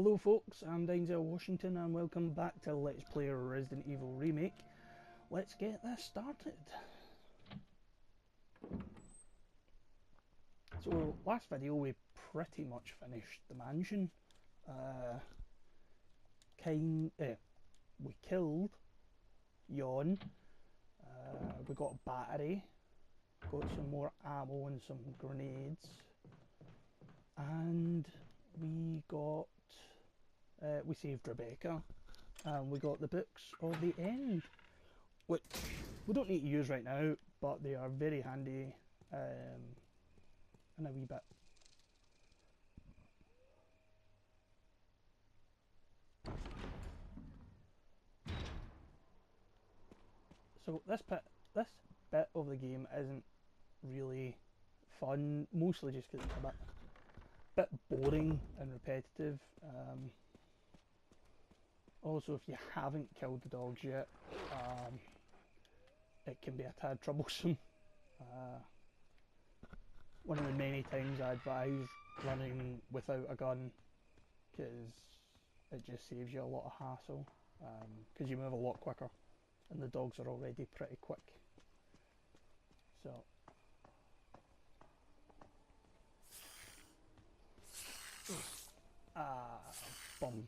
Hello folks, I'm Denzel Washington and welcome back to Let's Play Resident Evil Remake. Let's get this started. So last video we pretty much finished the mansion. We killed Yawn, we got a battery, got some more ammo and some grenades, and we got we saved Rebecca, and we got the books of the end, which we don't need to use right now, but they are very handy in a wee bit. So this bit of the game isn't really fun, mostly just because it's a bit boring and repetitive. Also, if you haven't killed the dogs yet, it can be a tad troublesome. One of the many times I advise running without a gun, because it just saves you a lot of hassle, because you move a lot quicker and the dogs are already pretty quick. So bum.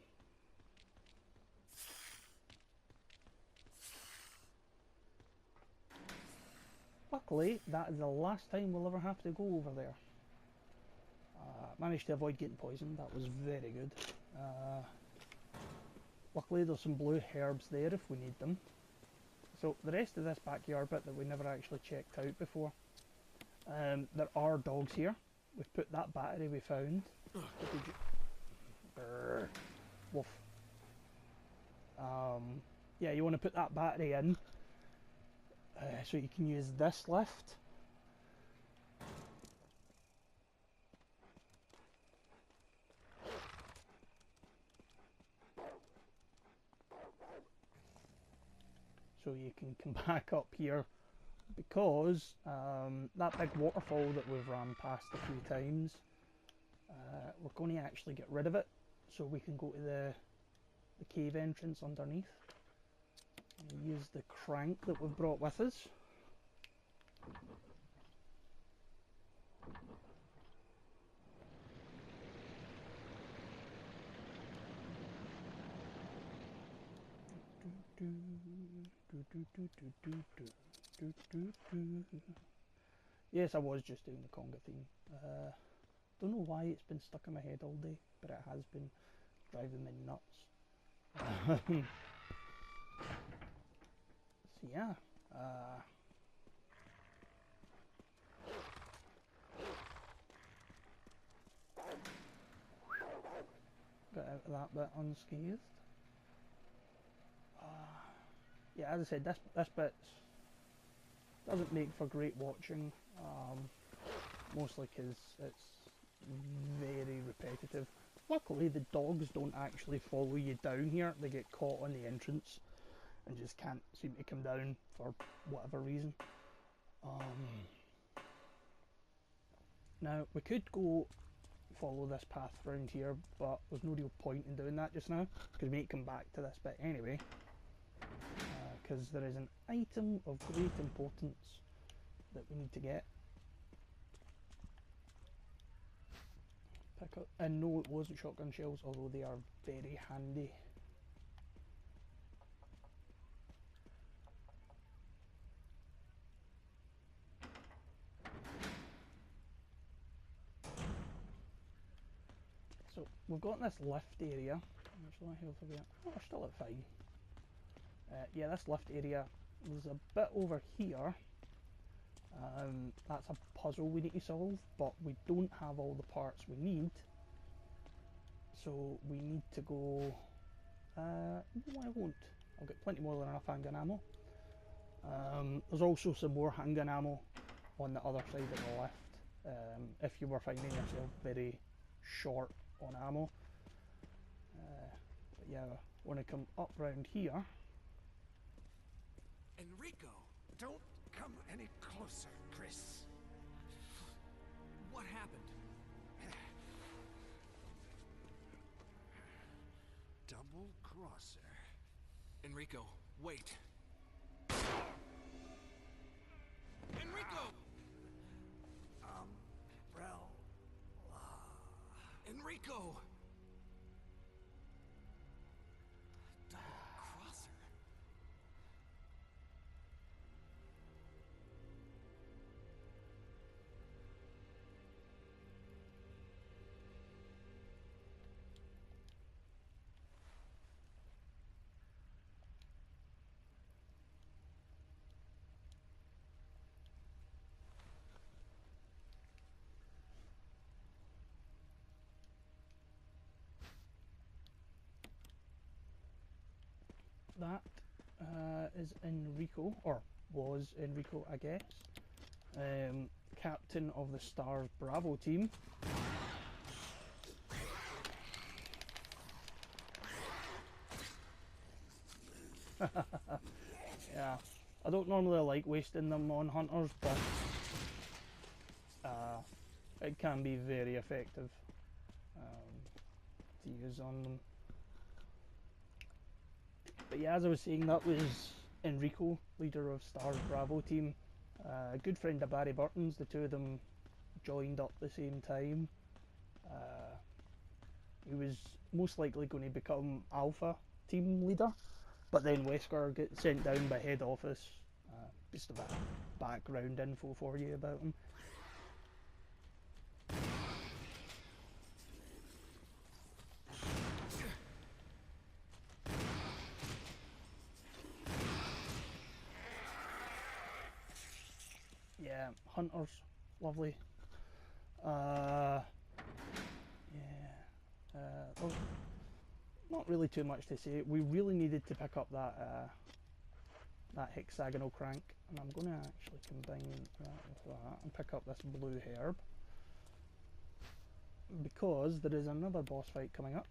Luckily, that is the last time we'll ever have to go over there. Managed to avoid getting poisoned, that was very good. Luckily there's some blue herbs there if we need them. So the rest of this backyard bit that we never actually checked out before, there are dogs here. We've put that battery we found. Woof. Yeah, you want to put that battery in so you can use this lift. So you can come back up here, because that big waterfall that we've run past a few times, we're going to actually get rid of it so we can go to the cave entrance underneath and use the crank that we've brought with us. Yes, I was just doing the conga theme. Don't know why it's been stuck in my head all day, but it has been driving me nuts. So yeah, got out of that bit unscathed. Yeah, as I said, this bit doesn't make for great watching, mostly because it's very repetitive. Luckily the dogs don't actually follow you down here, they get caught on the entrance and just can't seem to come down for whatever reason. Now we could go follow this path around here, but there's no real point in doing that just now, because we may come back to this bit anyway, because there is an item of great importance that we need to get. Pick up, and no, it wasn't shotgun shells, although they are very handy. So we've got this lift area. Actually, oh, we're still at 5. Yeah, this lift area, there's a bit over here. That's a puzzle we need to solve, but we don't have all the parts we need. So we need to go... no, I won't. I'll get plenty more than enough handgun ammo. There's also some more handgun ammo on the other side of the lift, if you were finding yourself very short on ammo. But yeah, want to come up round here. Enrico, don't come any closer, Chris. What happened? double crosser. Enrico, wait. Enrico! Umbrella. Enrico! Double crosser. That is Enrico, or was Enrico, I guess. Captain of the Stars Bravo team. Yeah, I don't normally like wasting them on hunters, but it can be very effective to use on them. But yeah, as I was saying, that was Enrico, leader of Stars Bravo team. A good friend of Barry Burton's. The two of them joined up the same time. He was most likely going to become Alpha team leader, but then Wesker gets sent down by head office. Just a bit of background info for you about him. Yeah, hunters, lovely. Well, not really too much to say. We really needed to pick up that that hexagonal crank, and I'm going to actually combine that with that and pick up this blue herb, because there is another boss fight coming up.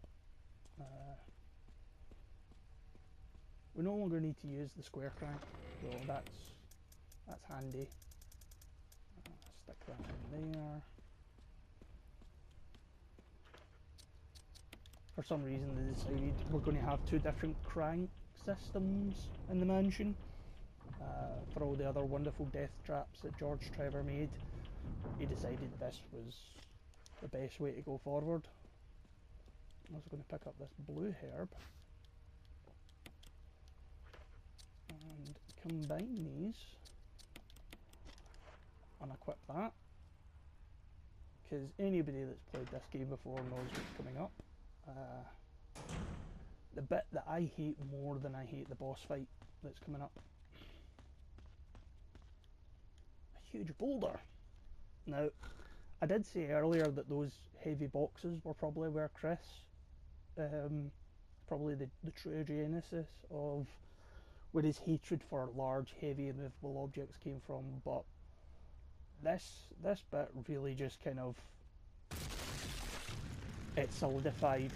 We no longer need to use the square crank, so that's handy. Stick that in there. For some reason they decided we're going to have two different crank systems in the mansion for all the other wonderful death traps that George Trevor made. He decided this was the best way to go forward. I was going to pick up this blue herb and combine these and equip that, because anybody that's played this game before knows what's coming up. The bit that I hate more than I hate the boss fight that's coming up. A huge boulder. Now, I did say earlier that those heavy boxes were probably where Chris, probably the true genesis of where his hatred for large, heavy, immovable objects came from, but this bit really just kind of, it solidified.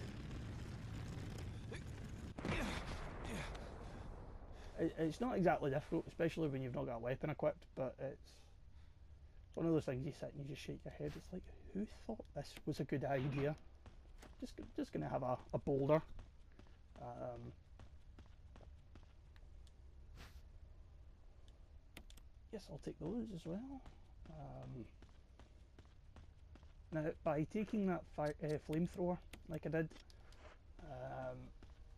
It's not exactly difficult, especially when you've not got a weapon equipped, but it's one of those things you sit and you just shake your head. It's like, who thought this was a good idea? Just gonna have a boulder. Yes, I'll take those as well. Now, by taking that flamethrower, like I did,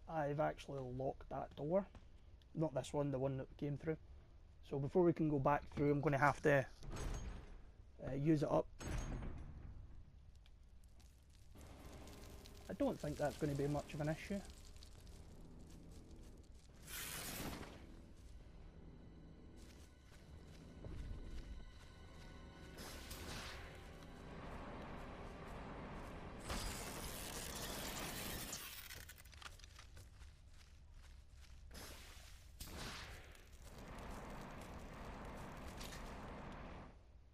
I've actually locked that door. Not this one, the one that came through. So before we can go back through, I'm going to have to use it up. I don't think that's going to be much of an issue.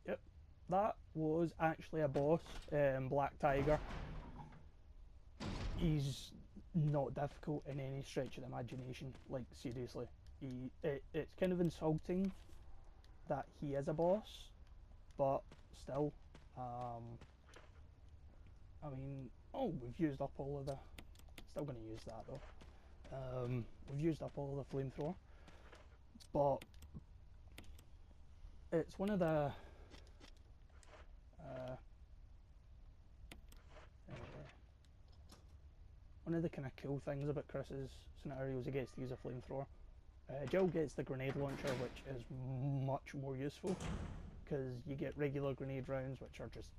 Yep, that was actually a boss, Black Tiger. He's not difficult in any stretch of the imagination, like seriously. It's kind of insulting that he is a boss, but still, I mean, oh, we've used up all of the Still going to use that though. We've used up all the flamethrower, but it's one of the kind of cool things about Chris's scenarios. He gets to use a flamethrower. Jill gets the grenade launcher, which is much more useful because you get regular grenade rounds, which are just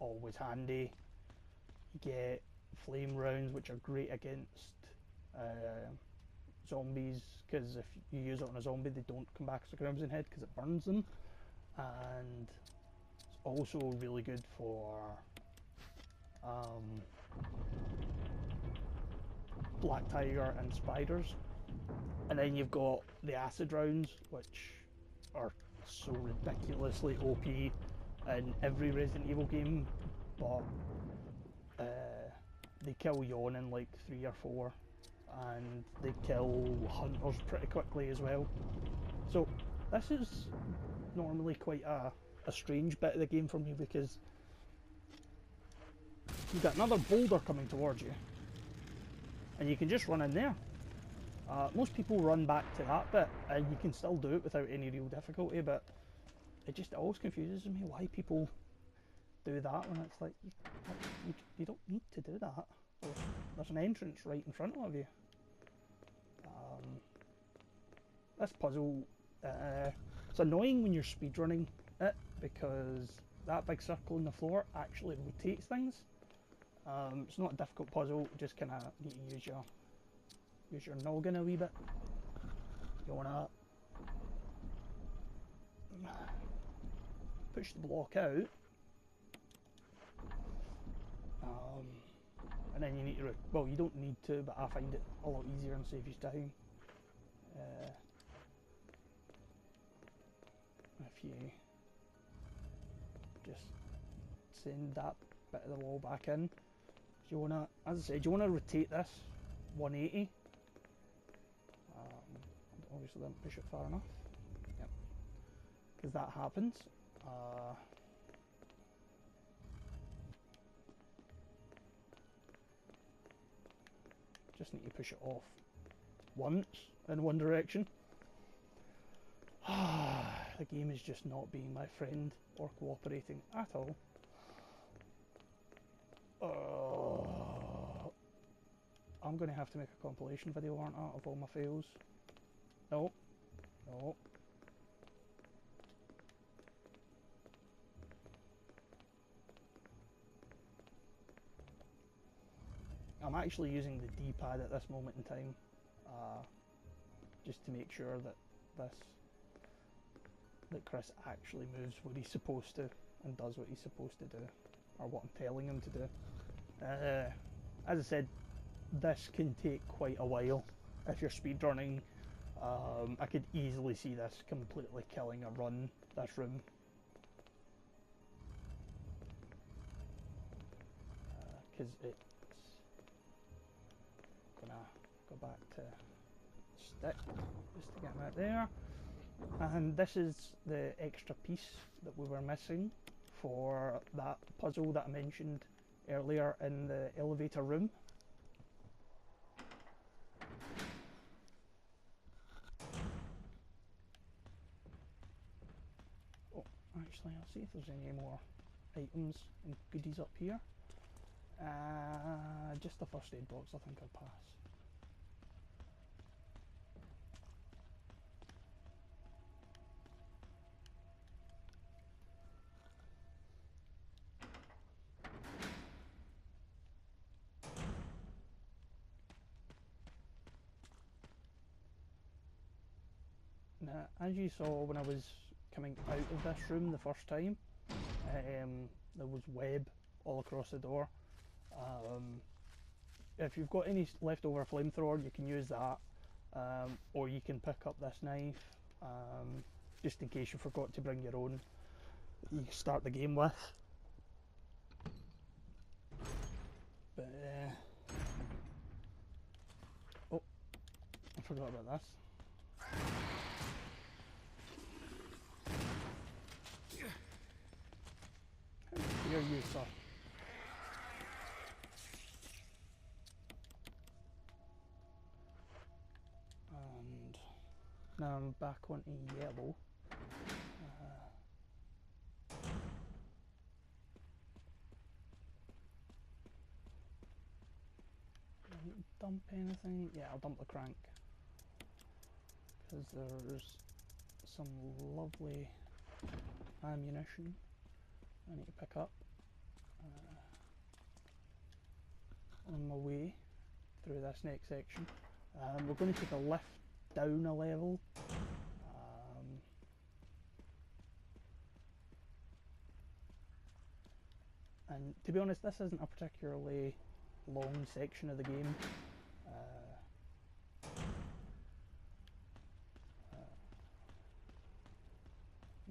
always handy. You get flame rounds, which are great against zombies, because if you use it on a zombie, they don't come back as a crimson head because it burns them. And it's also really good for black tiger and spiders. And then you've got the acid rounds, which are so ridiculously OP in every Resident Evil game, but they kill Yawn in like 3 or 4, and they kill hunters pretty quickly as well. So this is normally quite a strange bit of the game for me, because you've got another boulder coming towards you, and you can just run in there. Most people run back to that bit, and you can still do it without any real difficulty, but it just always confuses me why people do that when it's like, you don't need to do that. There's an entrance right in front of you. This puzzle, it's annoying when you're speedrunning it, because that big circle on the floor actually rotates things. It's not a difficult puzzle, you just kind of need to use your noggin a wee bit. You want to push the block out, and then you need to, well, you don't need to, but I find it a lot easier and saves you time. If you just send that bit of the wall back in, you want to, as I said, you want to rotate this 180. Obviously didn't push it far enough. Yep. Because that happens. Just need to push it off once in one direction. The game is just not being my friend or cooperating at all. I'm going to have to make a compilation video, aren't I, of all my fails. No. No. I'm actually using the D-pad at this moment in time, just to make sure that Chris actually moves what he's supposed to and does what he's supposed to do, or what I'm telling him to do. As I said, this can take quite a while if you're speedrunning. I could easily see this completely killing a run, this room. Because it's gonna go back to stick just to get him out there. And this is the extra piece that we were missing for that puzzle that I mentioned earlier in the elevator room. Oh, actually, I'll see if there's any more items and goodies up here. Just the first aid box, I think I'll pass. Now, as you saw when I was coming out of this room the first time, there was web all across the door. If you've got any leftover flamethrower, you can use that, or you can pick up this knife, just in case you forgot to bring your own that you start the game with. But oh, I forgot about this. How dare you, sir? back onto yellow. Dump anything? Yeah, I'll dump the crank. Because there's some lovely ammunition I need to pick up on my way through this next section. We're going to take a lift down a level. And to be honest, this isn't a particularly long section of the game.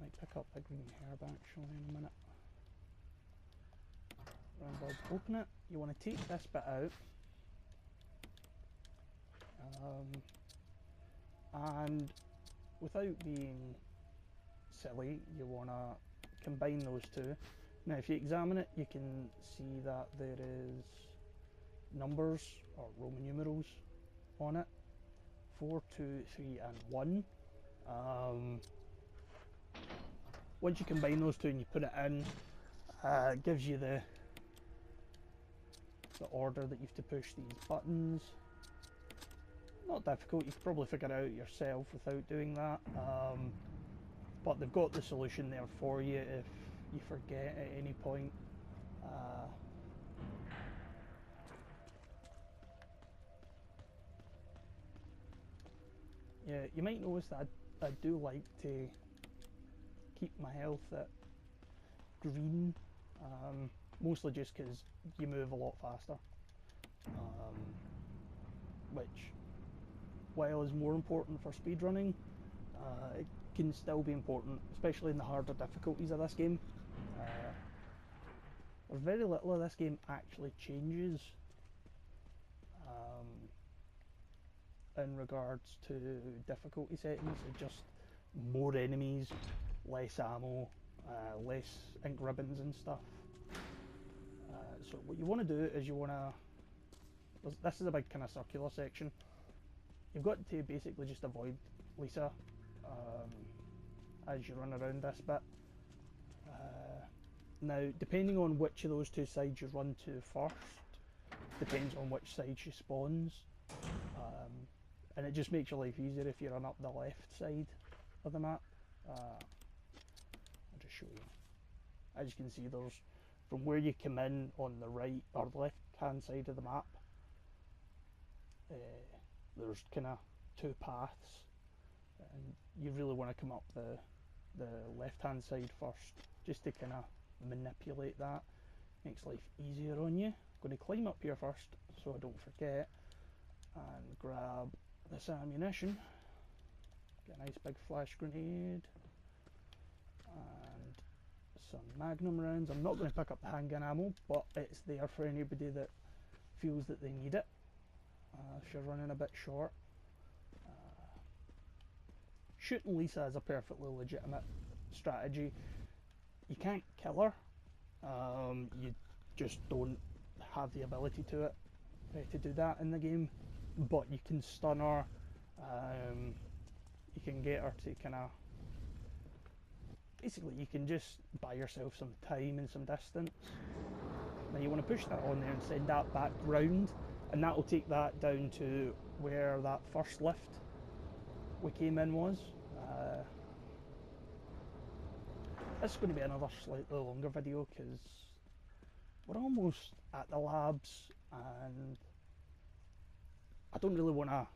Might pick up the green herb actually in a minute. Round open it. You want to take this bit out. And without being silly, you want to combine those two. Now if you examine it, you can see that there is numbers or Roman numerals on it. 4, 2, 3 and 1. Once you combine those two and you put it in, it gives you the order that you have to push these buttons. Not difficult, you can probably figure it out yourself without doing that, but they've got the solution there for you if you forget at any point. Yeah, you might notice that I do like to keep my health at green, mostly just because you move a lot faster, which, while is more important for speedrunning, it can still be important, especially in the harder difficulties of this game. Very little of this game actually changes in regards to difficulty settings. It's just more enemies, less ammo, less ink ribbons and stuff. So what you want to do is you want to, this is a big kind of circular section, you've got to basically just avoid Lisa as you run around this bit. Now depending on which of those two sides you run to first depends on which side she spawns, and it just makes your life easier if you run up the left side of the map. I'll just show you. As you can see, there's, from where you come in on the right or the left hand side of the map, there's kind of two paths, and you really want to come up the left hand side first just to kind of manipulate that. Makes life easier on you. I'm going to climb up here first so I don't forget and grab this ammunition. Get a nice big flash grenade and some magnum rounds. I'm not going to pick up the handgun ammo, but it's there for anybody that feels that they need it if you're running a bit short. Shooting Lisa is a perfectly legitimate strategy. You can't kill her, you just don't have the ability to do that in the game, but you can stun her, you can get her to kind of, basically you can just buy yourself some time and some distance. Now you want to push that on there and send that back round, and that will take that down to where that first lift we came in was. This is going to be another slightly longer video because we're almost at the labs and I don't really want to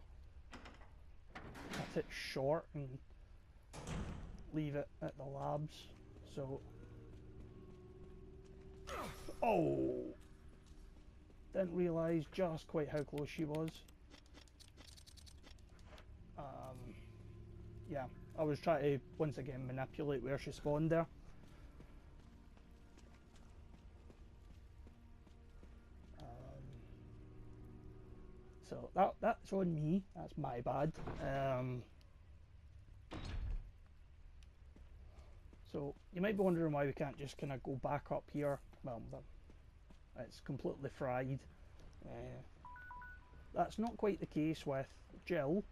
cut it short and leave it at the labs. So, oh, didn't realise just quite how close she was. Yeah, I was trying to once again manipulate where she spawned there. So that's on me, that's my bad. So you might be wondering why we can't just kind of go back up here. Well, it's completely fried. That's not quite the case with Jill.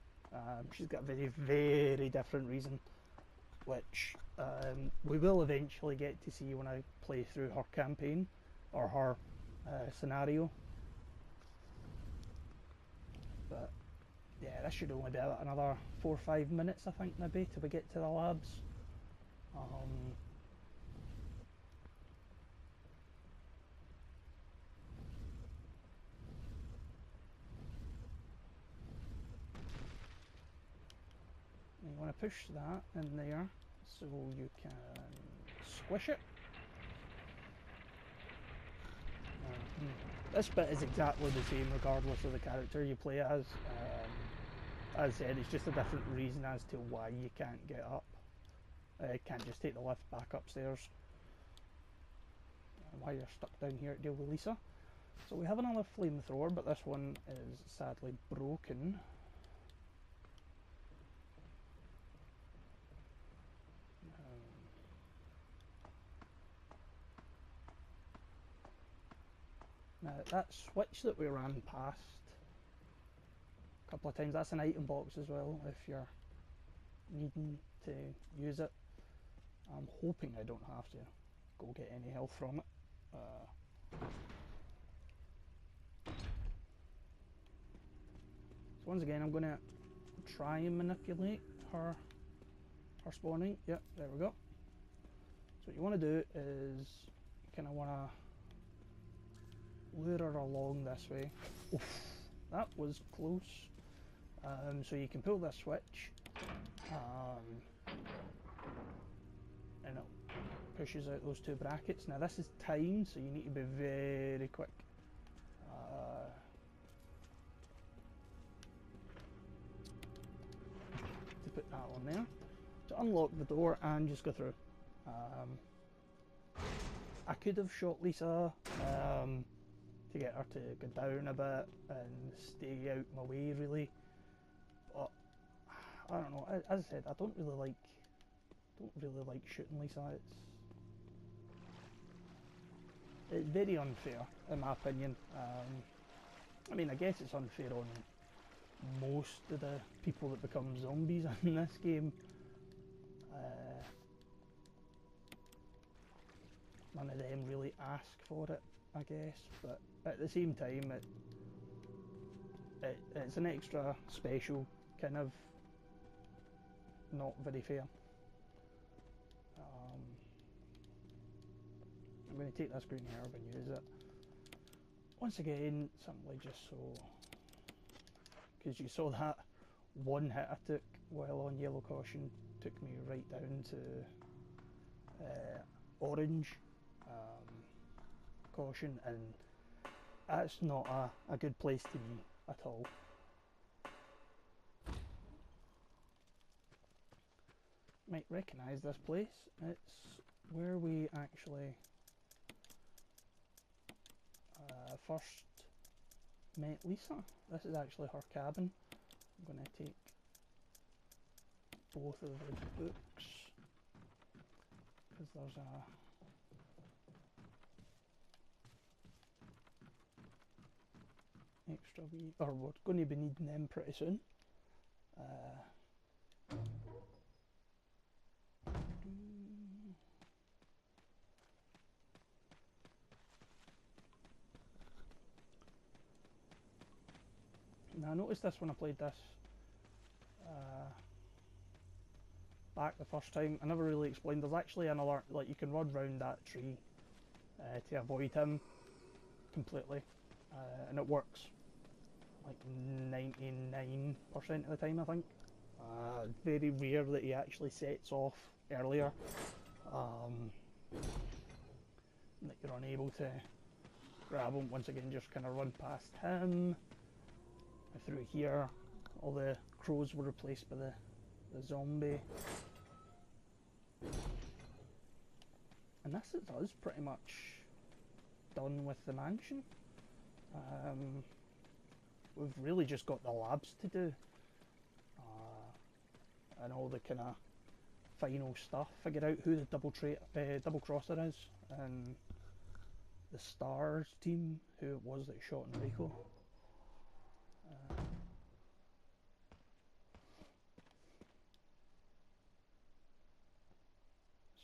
She's got a very, very different reason, which we will eventually get to see when I play through her campaign, or her scenario. But yeah, this should only be about another 4 or 5 minutes, I think, maybe, till we get to the labs. You want to push that in there so you can squish it. This bit is exactly the same regardless of the character you play as. As I said, it's just a different reason as to why you can't get up. Can't just take the lift back upstairs. Why you're stuck down here to deal with Lisa. So we have another flamethrower, but this one is sadly broken. Now that switch that we ran past a couple of times, that's an item box as well if you're needing to use it. I'm hoping I don't have to go get any health from it. So once again I'm going to try and manipulate her spawning. Yep, there we go. So what you want to do is you kind of want to lure her along this way. Oof, that was close. So you can pull this switch and it pushes out those two brackets. Now this is timed, so you need to be very quick. To put that on there. To unlock the door and just go through. I could have shot Lisa to get her to go down a bit and stay out my way, really, but I don't know. As I said, I don't really like shooting Lisa. It's very unfair in my opinion. I mean, I guess it's unfair on most of the people that become zombies in this game. None of them really ask for it, I guess, but at the same time it's an extra special kind of not very fair. I'm going to take this green herb and use it once again, simply just so, because you saw that one hit I took while on yellow caution took me right down to orange caution, and that's not a good place to be at all. Might recognise this place. It's where we actually first met Lisa. This is actually her cabin. I'm going to take both of the books because there's a extra wee, or we're going to be needing them pretty soon. Now I noticed this when I played this back the first time. I never really explained. There's actually another, like, you can run round that tree to avoid him completely, and it works like 99% of the time, I think. Very rare that he actually sets off earlier, that you're unable to grab him. Once again, just kind of run past him. Through here, all the crows were replaced by the zombie. And this is us pretty much done with the mansion. We've really just got the labs to do, and all the kind of final stuff. Figure out who the double crosser is, and the STARS team, who it was that shot Enrico.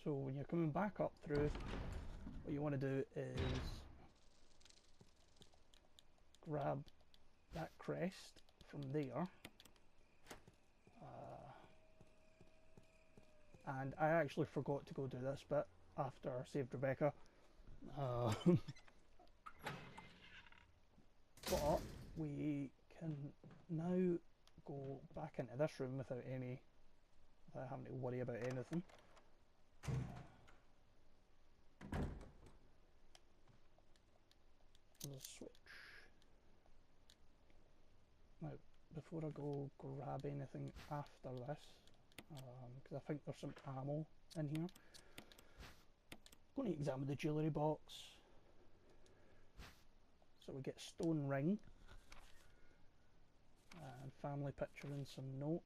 So when you're coming back up through, what you want to do is grab that crest from there. And I actually forgot to go do this bit after I saved Rebecca. But we can now go back into this room without having to worry about anything. There's a switch. Now, before I go grab anything after this, because I think there's some ammo in here, I'm going to examine the jewellery box. So we get stone ring, and family picture and some notes.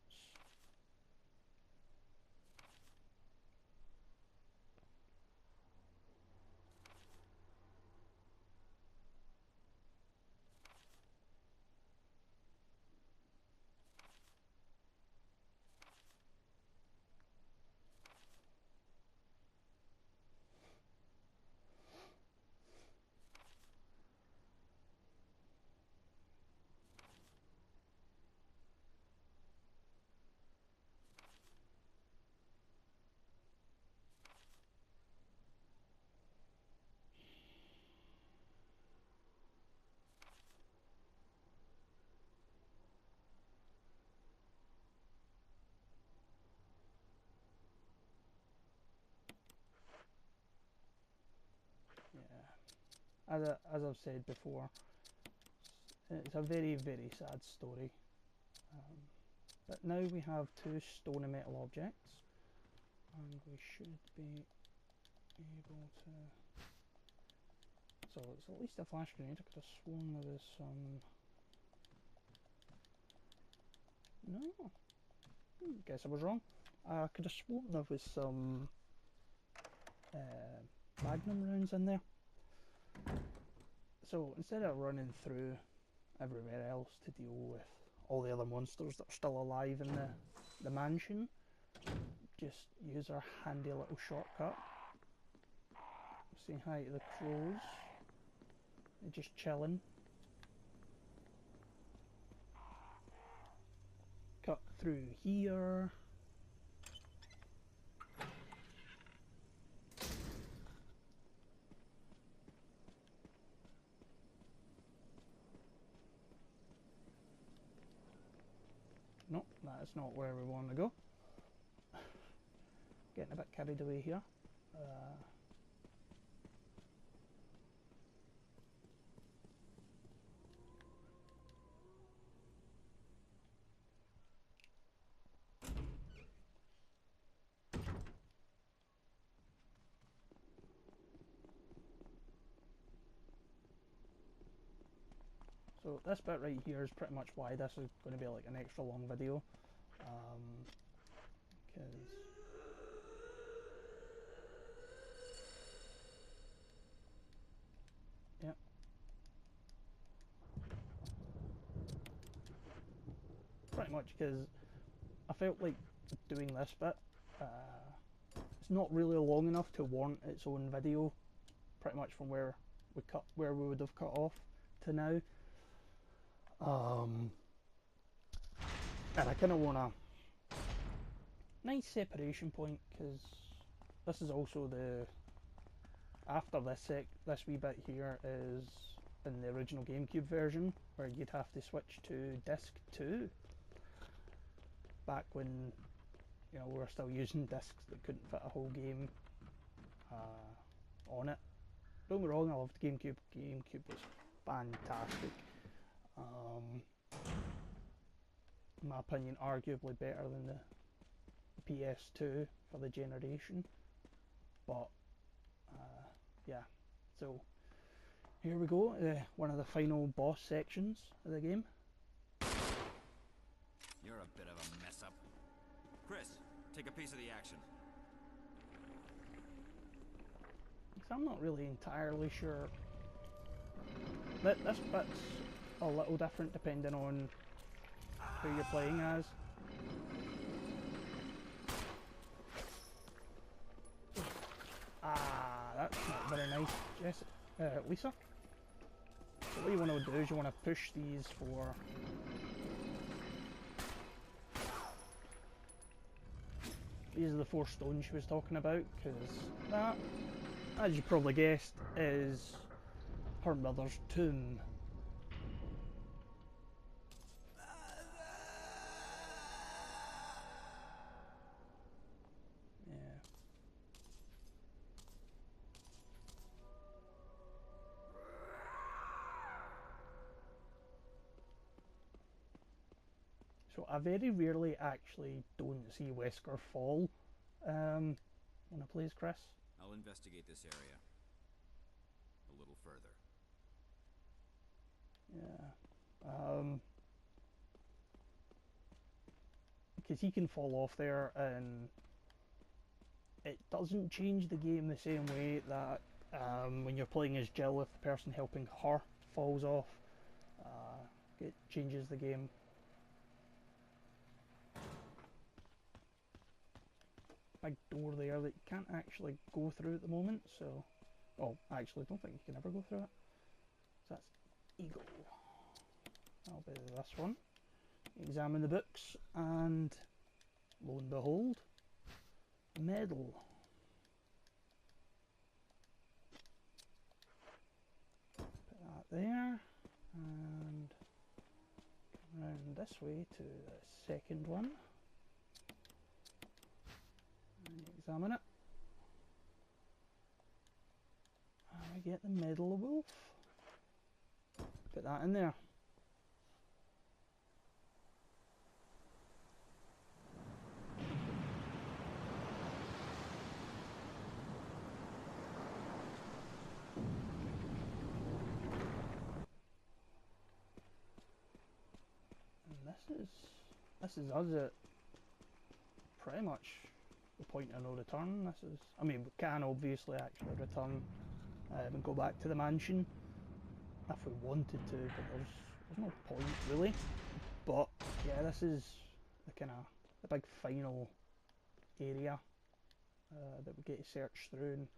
Yeah, as I've said before, it's a very, very sad story. But now we have 2 stone and metal objects, and we should be able to... So it's at least a flash grenade. I could have sworn there was some... No. Guess I was wrong. I could have sworn there was some magnum rounds in there. So instead of running through everywhere else to deal with all the other monsters that are still alive in the mansion, just use our handy little shortcut. Say hi to the crows. They're just chilling. Cut through here. Nope, that's not where we want to go. Getting a bit carried away here. So this bit right here is pretty much why this is going to be like an extra long video, because yeah, pretty much because I felt like doing this bit, it's not really long enough to warrant its own video, pretty much from where we would have cut off to now. And I kind of want a nice separation point, because this is also after this wee bit here is in the original GameCube version, where you'd have to switch to disc 2 back when, you know, we were still using discs that couldn't fit a whole game on it. Don't get me wrong, I loved GameCube. GameCube was fantastic. In my opinion, arguably better than the PS2 for the generation. But yeah, so here we go, one of the final boss sections of the game. You're a bit of a mess up. Chris, take a piece of the action. So I'm not really entirely sure. This bit's a little different depending on who you're playing as. Press Lisa. So what you want to do is you want to push these for... These are the 4 stones she was talking about, because that, as you probably guessed, is her mother's tomb. Yeah. So I very rarely actually don't see Wesker fall when I play as Chris. I'll investigate this area a little further. Yeah. Because he can fall off there and it doesn't change the game the same way that when you're playing as Jill, if the person helping her falls off, it changes the game. Big door there that you can't actually go through at the moment, so... Oh, actually, I don't think you can ever go through it. So that's Eagle. That'll be this one. Examine the books, and lo and behold, medal. Put that there, and come round this way to the second one. And examine it. And we get the medal of wolf. Put that in there. This is us at pretty much the point of no return. This is, I mean, we can obviously actually return and go back to the mansion if we wanted to, but there's no point really. But yeah, this is the kind of the big final area that we get to search through and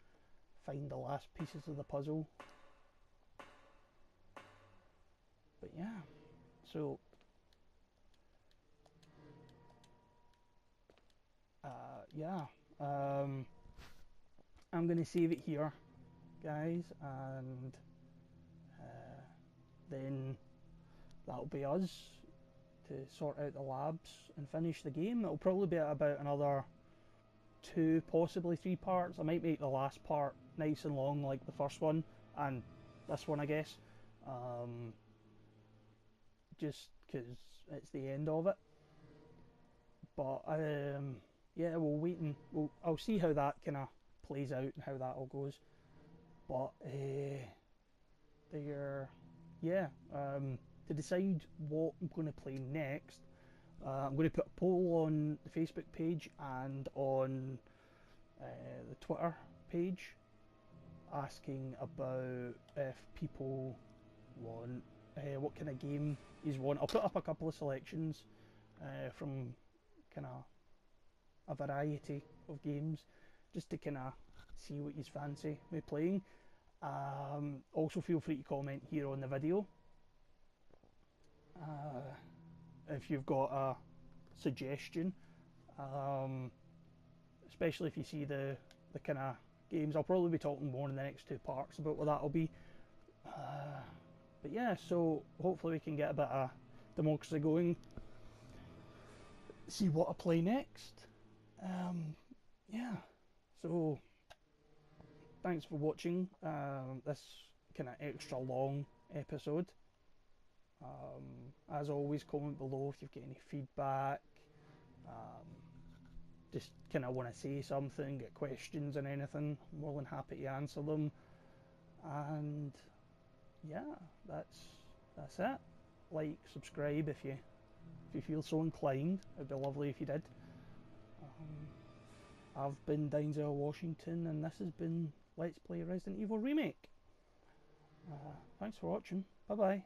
find the last pieces of the puzzle. But yeah, so yeah, I'm going to save it here, guys, and then that'll be us to sort out the labs and finish the game. It'll probably be about another 2, possibly 3 parts. I might make the last part nice and long like the first one, and this one I guess, just because it's the end of it. But yeah, we'll wait and I'll see how that kind of plays out and how that all goes. But to decide what I'm going to play next, I'm going to put a poll on the Facebook page and on the Twitter page asking about if people want what kind of game you want. I'll put up a couple of selections from kind of a variety of games just to kind of see what you fancy me playing. Also feel free to comment here on the video if you've got a suggestion, especially if you see the kind of games. I'll probably be talking more in the next 2 parts about what that'll be. But yeah, so hopefully we can get a bit of democracy going, see what I play next. Yeah, so thanks for watching this kind of extra long episode. As always, comment below if you've got any feedback, just kind of want to say something, get questions and anything. I'm more than happy to answer them. And yeah, that's it. Like, subscribe if you feel so inclined. It'd be lovely if you did. I've been Denzel Washington, and this has been Let's Play Resident Evil Remake. Thanks for watching. Bye bye.